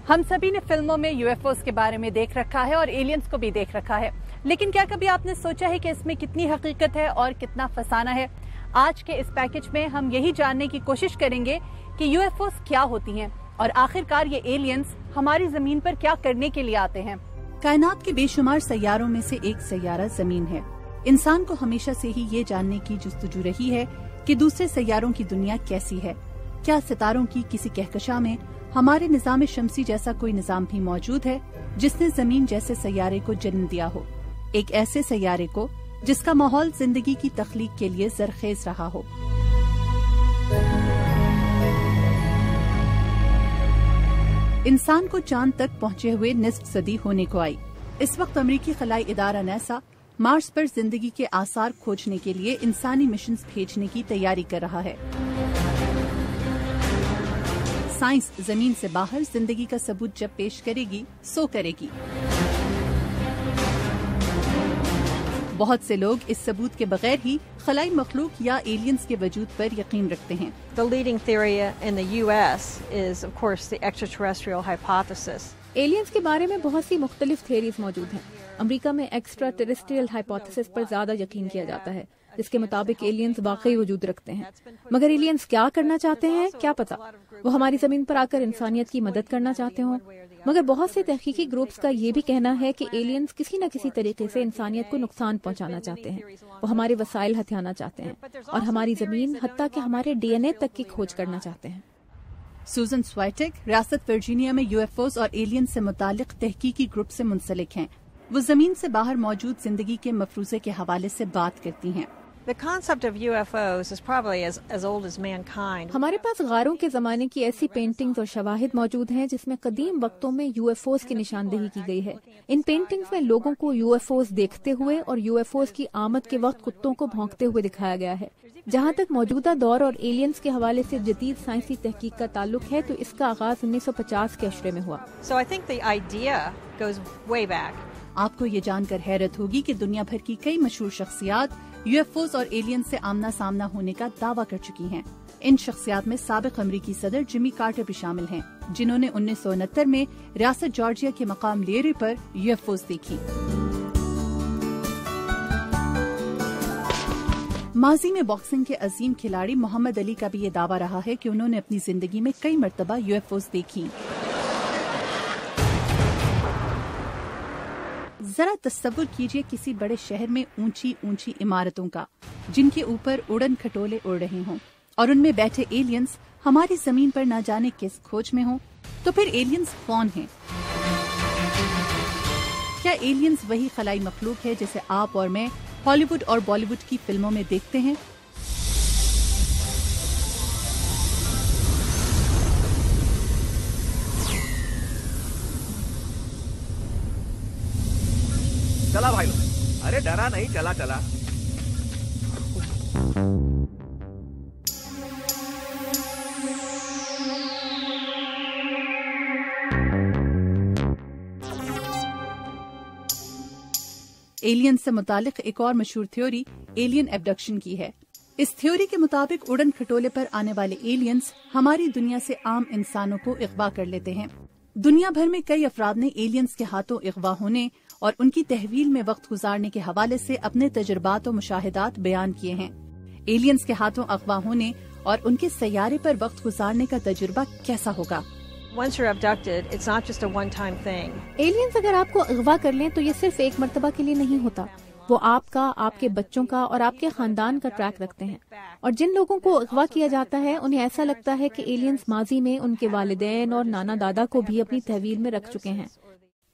ہم سبھی نے فلموں میں UFOs کے بارے میں دیکھ رکھا ہے اور ایلینز کو بھی دیکھ رکھا ہے، لیکن کیا کبھی آپ نے سوچا ہے کہ اس میں کتنی حقیقت ہے اور کتنا فسانہ ہے؟ آج کے اس پیکج میں ہم یہی جاننے کی کوشش کریں گے کہ UFOs کیا ہوتی ہیں اور آخرکار یہ ایلینز ہماری زمین پر کیا کرنے کے لیے آتے ہیں۔ کائنات کے بے شمار سیاروں میں سے ایک سیارہ زمین ہے۔ انسان کو ہمیشہ سے ہی یہ جاننے کی جستجو رہی ہے کہ دوسرے سیاروں کی دنیا کیسی ہے۔ کیا ستاروں کی کسی کہکشاں میں ہمارے نظام شمسی جیسا کوئی نظام بھی موجود ہے جس نے زمین جیسے سیارے کو جنم دیا ہو، ایک ایسے سیارے کو جس کا ماحول زندگی کی تخلیق کے لیے زرخیز رہا ہو۔ انسان کو چاند تک پہنچے ہوئے نصف صدی ہونے کو آئی۔ اس وقت امریکی خلائی ادارہ ناسا مارس پر زندگی کے آثار کھوجنے کے لیے انسانی مشنز بھیجنے کی تیاری کر رہا ہے۔ سائنس زمین سے باہر زندگی کا ثبوت جب پیش کرے گی سو کرے گی۔ بہت سے لوگ اس ثبوت کے بغیر ہی خلائی مخلوق یا ایلینز کے وجود پر یقین رکھتے ہیں۔ The leading theory in the US is, of course, the extraterrestrial hypothesis. Aliens کے بارے میں بہت سی مختلف تھیریز موجود ہیں۔ امریکہ میں ایکسٹرا ٹیریسٹریل ہائپوتھیسس پر زیادہ یقین کیا جاتا ہے، جس کے مطابق ایلینز واقعی وجود رکھتے ہیں۔ مگر ایلینز کیا کرنا چاہتے ہیں کیا پتا، وہ ہماری زمین پر آ کر انسانیت کی مدد کرنا چاہتے ہوں۔ مگر بہت سے تحقیقی گروپس کا یہ بھی کہنا ہے کہ ایلینز کسی نہ کسی طریقے سے انسانیت کو نقصان پہنچانا چاہتے ہیں، وہ ہمارے وسائل ہتھیانا چاہتے ہیں اور ہماری زمین حتیٰ کہ ہمارے DNA تک کی کھوج کرنا چاہتے ہیں۔ سوزن سوائٹک ریاست ورجینیا میں UFOs اور ایلین سے متعلق تحقیقی گروپ سے منسلک ہیں۔ وہ زمین سے باہر موجود زندگی کے مفروضے کے حوالے سے بات کرتی ہیں۔ The concept of UFOs is probably as old as mankind. ہمارے پاس غاروں کے زمانے کی ایسی پینٹنگز اور شواہد موجود ہیں جس میں قدیم وقتوں میں UFOs کی نشاندہی کی گئی ہے۔ ان پینٹنگز میں لوگوں کو UFOs دیکھتے ہوئے اور UFOs کی آمد کے وقت کتوں کو بھونکتے ہوئے دکھایا گیا ہے۔ جہاں تک موجودہ دور اور ایلینز کے حوالے سے جدید سائنسی تحقیق کا تعلق ہے تو اس کا آغاز 1950 کے عشرے میں ہوا۔ So I think the idea goes way back. آپ کو یہ جان کر حیرت ہوگی کہ دنیا بھر کی کئی مشہور شخصیات UFOs اور ایلین سے آمنا سامنا ہونے کا دعویٰ کر چکی ہیں۔ ان شخصیات میں سابق امریکی صدر جمی کارٹر بھی شامل ہیں، جنہوں نے 1969 میں ریاست جارجیا کے مقام لیری پر UFOs دیکھی۔ ماضی میں باکسنگ کے عظیم کھلاڑی محمد علی کا بھی یہ دعویٰ رہا ہے کہ انہوں نے اپنی زندگی میں کئی مرتبہ UFOs دیکھی۔ ذرا تصور کیجئے کسی بڑے شہر میں اونچی اونچی عمارتوں کا جن کے اوپر اڑن کھٹولے اڑ رہے ہوں اور ان میں بیٹھے ایلینز ہماری زمین پر نہ جانے کس کھوج میں ہوں، تو پھر ایلینز کون ہیں؟ کیا ایلینز وہی خلائی مخلوق ہے جسے آپ اور میں ہالی ووڈ اور بالی ووڈ کی فلموں میں دیکھتے ہیں؟ چلا بھائی لوگ، ارے ڈرا نہیں، چلا چلا۔ ایلین سے متعلق ایک اور مشہور تھیوری ایلین ایبڈکشن کی ہے۔ اس تھیوری کے مطابق اڑن کھٹولے پر آنے والے ایلینز ہماری دنیا سے عام انسانوں کو اغوا کر لیتے ہیں۔ دنیا بھر میں کئی افراد نے ایلینز کے ہاتھوں اغوا ہونے اور ان کی تحویل میں وقت گزارنے کے حوالے سے اپنے تجربات و مشاہدات بیان کیے ہیں۔ ایلینز کے ہاتھوں اغوا ہونے اور ان کے سیارے پر وقت گزارنے کا تجربہ کیسا ہوگا؟ Once you're abducted, it's not just a one-time thing. Aliens اگر آپ کو اغوا کر لیں تو یہ صرف ایک مرتبہ کے لیے نہیں ہوتا، وہ آپ کا، آپ کے بچوں کا اور آپ کے خاندان کا ٹریک رکھتے ہیں۔ اور جن لوگوں کو اغوا کیا جاتا ہے انہیں ایسا لگتا ہے کہ ایلینز ماضی میں ان کے والدین اور نانا دادا کو بھی اپنی تحویل میں رکھ چکے ہیں۔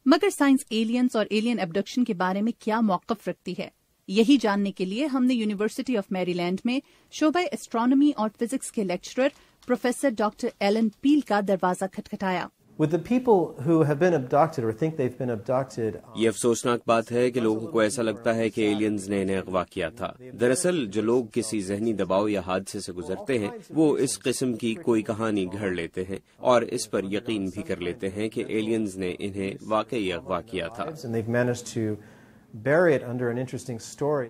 مگر سائنس ایلینز اور ایلین ایبڈکشن کے بارے میں کیا موقف رکھتی ہے؟ یہی جاننے کے لیے ہم نے یونیورسٹی آف میری لینڈ میں شعبہ ایسٹرونومی اور فزکس کے لیکچرر پروفیسر ڈاکٹر ایلن پیل کا دروازہ کھٹکھٹایا۔ With the people who have been abducted or think they've been abducted. یہ افسوسناک بات ہے کہ لوگوں کو ایسا لگتا ہے کہ ایلینز نے انہیں اغوا کیا تھا۔ دراصل جو لوگ کسی ذہنی دباؤ یا حادثے سے گزرتے ہیں وہ اس قسم کی کوئی کہانی گھڑ لیتے ہیں اور اس پر یقین بھی کر لیتے ہیں کہ ایلینز نے انہیں واقعی اغوا کیا تھا۔ And they've managed to bury it under an interesting story.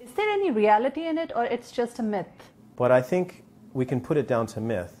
Is there any reality in it or it's just a myth? But I think we can put it down to myth.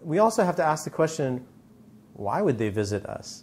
We also have to ask the question, why would they visit us?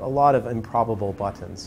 A lot of improbable buttons.